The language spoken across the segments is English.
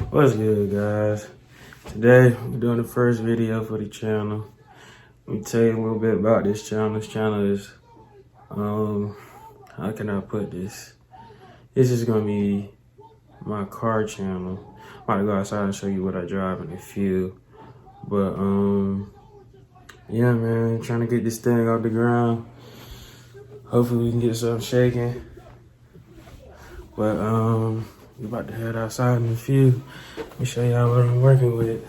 What's good, guys? Today we're doing the first video for the channel. Let me tell you a little bit about this channel. This channel is how can I put this? This is gonna be my car channel. I'm about to go outside and show you what I drive in the field. But yeah, man, trying to get this thing off the ground. Hopefully we can get something shaking. But we're about to head outside in the field. Let me show y'all what I'm working with.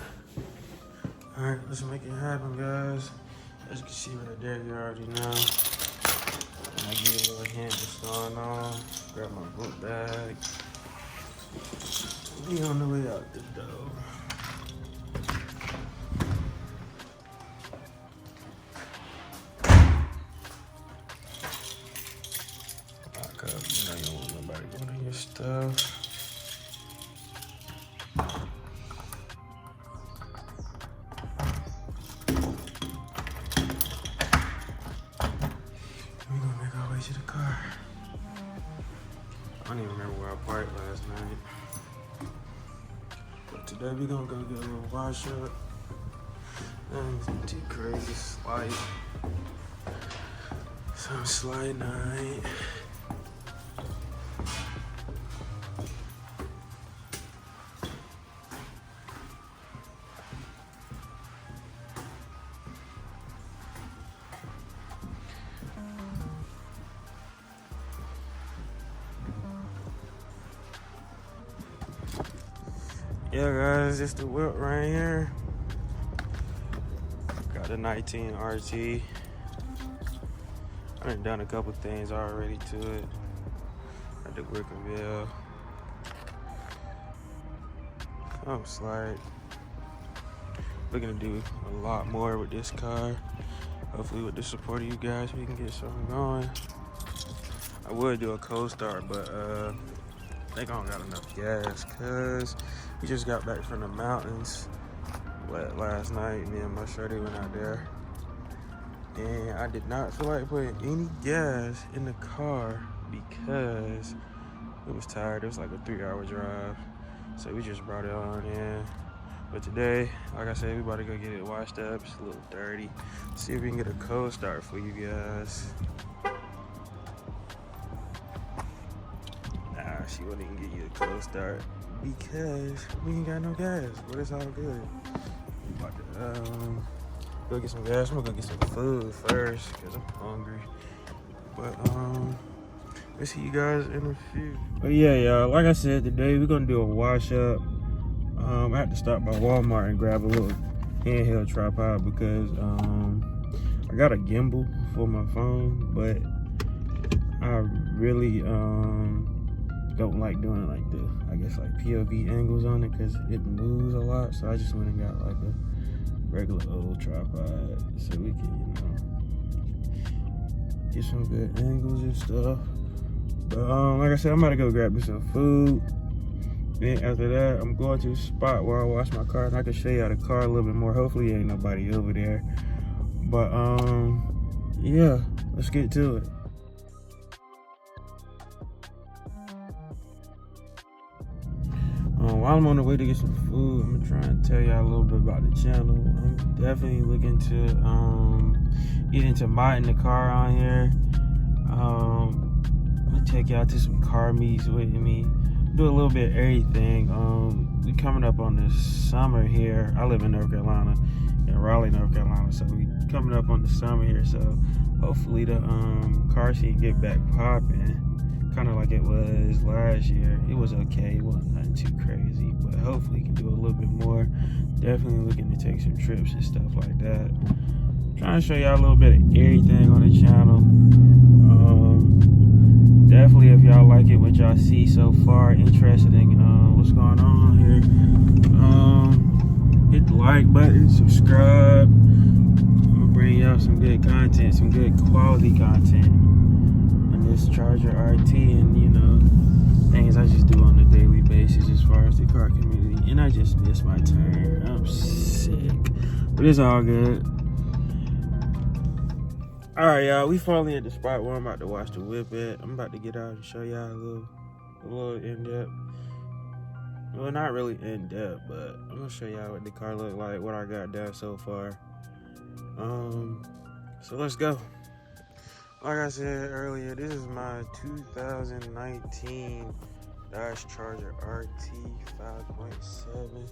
Alright, let's make it happen, guys. As you can see right there, you already know. I give you a little hint what's going on. Grab my book bag. We on the way out the door. Lock up, you know you don't want nobody going in your stuff. We're gonna make our way to the car. I don't even remember where I parked last night. But today we're gonna go get a little wash up. Nothing too crazy, slight. Some slight night. Yeah, guys, it's the whip right here. Got the 19 RT. I done a couple things already to it. Got the Wickerville. I'm slight. Looking to do a lot more with this car. Hopefully with the support of you guys, we can get something going. I would do a cold start, but they don't got enough gas, cause we just got back from the mountains last night. Me and my shorty went out there, and I did not feel like putting any gas in the car because it was tired. It was like a 3-hour drive, so we just brought it on in. But today, like I said, we about to go get it washed up. It's a little dirty. See if we can get a cold start for you guys. She wouldn't even get you a cold start because we ain't got no gas, but it's all good. We about to go get some gas. I'm gonna go get some food first because I'm hungry. But we'll see you guys in a few. But yeah, y'all, like I said, today we're gonna do a wash up. I had to stop by Walmart and grab a little handheld tripod because I got a gimbal for my phone, but I really don't like doing like the, I guess like POV angles on it because it moves a lot. So I just went and got like a regular old tripod so we can, you know, get some good angles and stuff. But like I said, I'm about to go grab me some food. Then after that, I'm going to a spot where I wash my car and I can show you how the car a little bit more. Hopefully ain't nobody over there. But yeah, let's get to it. While I'm on the way to get some food, I'm gonna try and tell y'all a little bit about the channel. I'm definitely looking to get into modding the car on here. I'm gonna take y'all to some car meets with me. Do a little bit of everything. We coming up on the summer here. I live in North Carolina, in Raleigh, North Carolina. So we coming up on the summer here. So hopefully the car scene get back popping. Kind of like it was last year. It was okay. It wasn't nothing too crazy, but hopefully we can do a little bit more. Definitely looking to take some trips and stuff like that. Trying to show y'all a little bit of everything on the channel. Definitely, if y'all like it, what y'all see so far, interested in what's going on here, hit the like button, subscribe. I'm gonna bring y'all some good content, some good quality content. This Charger RT and, you know, things I just do on a daily basis as far as the car community. And I just missed my turn. I'm sick, but it's all good. All right, y'all, we finally at the spot where I'm about to wash the whip at. I'm about to get out and show y'all a little in-depth. Well, not really in depth, but I'm gonna show y'all what the car look like, what I got done so far. So let's go. Like I said earlier, this is my 2019 Dodge Charger RT 5.7.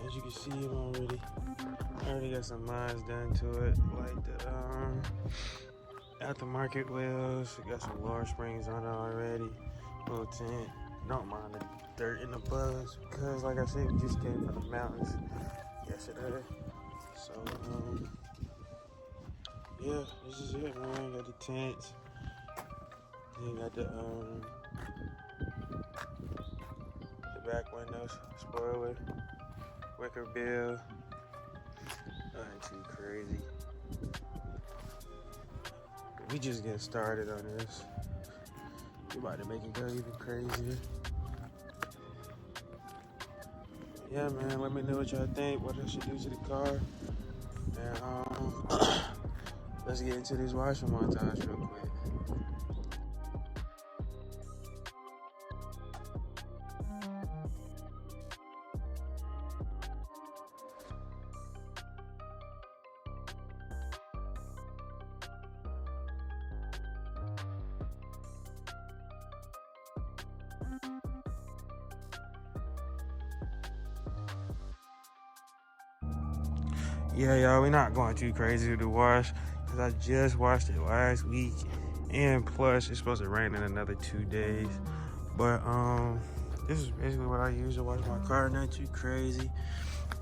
As you can see, I already got some mods done to it, like the aftermarket wheels. Got some lower springs on it already. Little tint. Don't mind the dirt in the buzz because, like I said, we just came from the mountains yesterday. So yeah, this is it, man. Got the tents. Then got the back windows, spoiler, wicker bill. Nothing too crazy. We just get started on this. We're about to make it go even crazier. Yeah, man, let me know what y'all think, what I should do to the car. And let's get into this washing montage real quick. Yeah, y'all, we're not going too crazy with the wash because I just washed it last week, and plus it's supposed to rain in another 2 days. But this is basically what I use to wash my car. Not too crazy.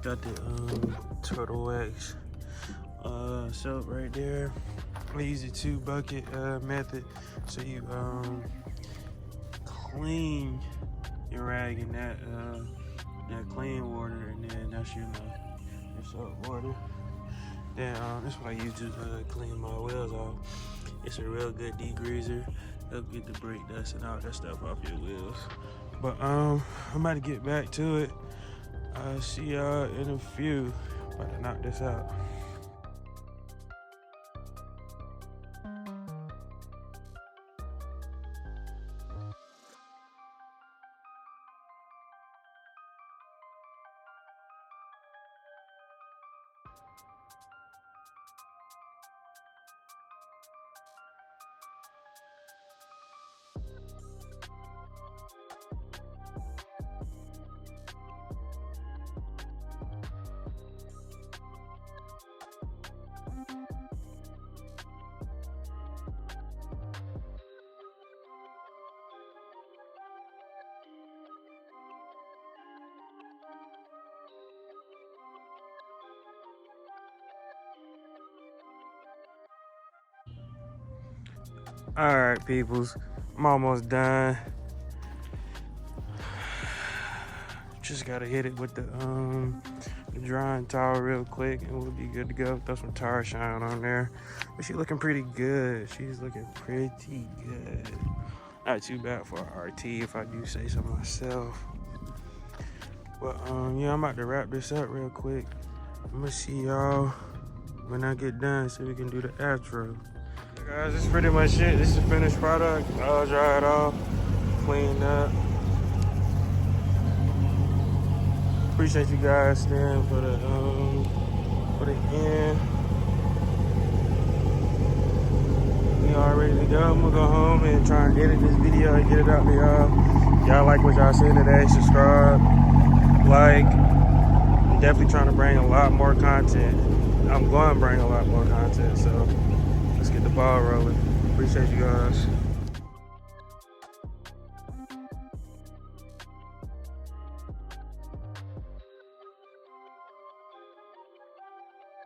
Got the Turtle X soap right there. I use the 2-bucket method, so you clean your rag in that clean water, and then that's your soap water. Then that's what I use to clean my wheels off. It's a real good degreaser. Help get the brake dust and all that stuff off your wheels. But I'm about to get back to it. I'll see y'all in a few. About to knock this out. All right, peoples, I'm almost done. Just gotta hit it with the drying towel real quick, and we'll be good to go. Throw some tire shine on there. But she's looking pretty good. She's looking pretty good. Not too bad for an RT, if I do say so myself. But yeah, I'm about to wrap this up real quick. I'm gonna see y'all when I get done, so we can do the outro. Guys, this is pretty much it. This is the finished product. I'll dry it off, clean up. Appreciate you guys staying for the end. We all ready to go. I'm gonna go home and try and edit this video and get it out to y'all. Y'all like what y'all seen today? Subscribe, like. I'm definitely trying to bring a lot more content. I'm going to bring a lot more content, so let's get the ball rolling. Appreciate you guys.